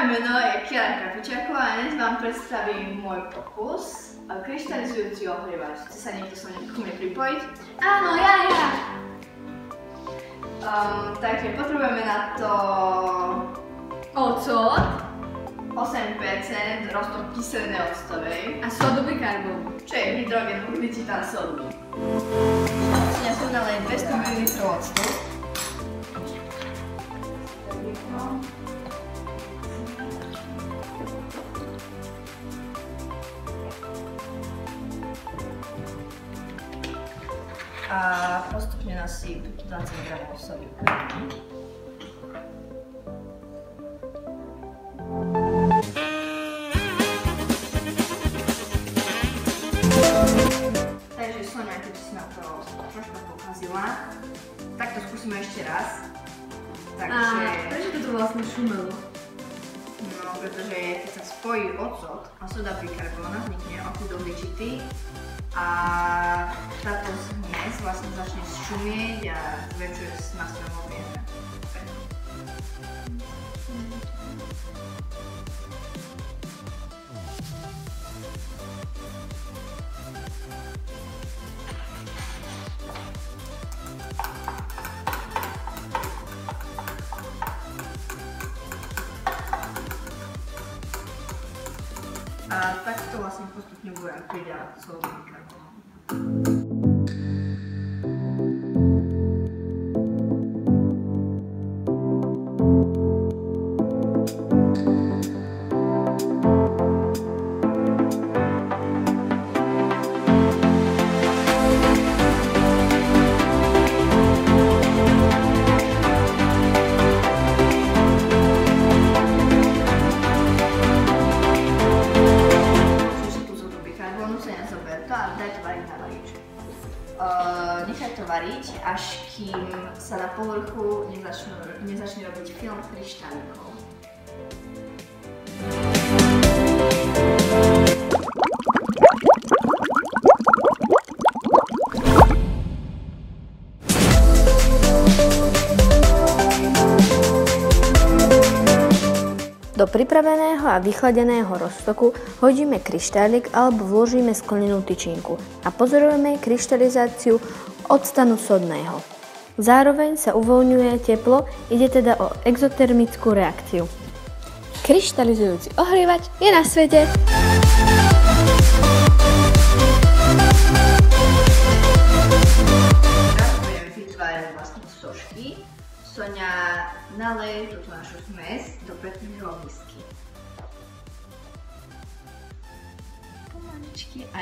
meno je Kiela Krapičáková a dnes vám predstavím môj pokus kryštalizujúci ohrievač. Chce sa niekto so mnou ku mne pripojiť? Áno, ja. Takže potrebujeme na to Ocot 8% roztok kyseliny octovej a sodu bikarbónu. čo je hydrogen uhličitán sodný. Ja som dala 200 ml octu. A postupne nasýp 20 g soli. Takže Sonia, keď si na to troška pokazila, tak to skúsime ešte raz. Takže... prečo to vlastne šumelo? No, pretože keď sa spojí ocot a soda bikarbóna, vznikne oxid uhličitý a táto zmes vlastne začne šumieť a zväčšuje na svojom objeme. A takto vlastne postupne budem pridávať sodu bikarbónu. Daj to variť na varíčku. Nechaj to variť, až kým sa na povrchu nezačne robiť film kryštálikov. Do pripraveného a vychladeného roztoku hodíme kryštálik alebo vložíme sklenenú tyčinku a pozorujeme kryštalizáciu octanu sodného. Zároveň sa uvoľňuje teplo, ide teda o exotermickú reakciu. Kryštalizujúci ohrievač je na svete! Teraz budeme vytvárať vlastne sošky. Sonia, nalej túto našu zmes do pekného misky. Pomaličky a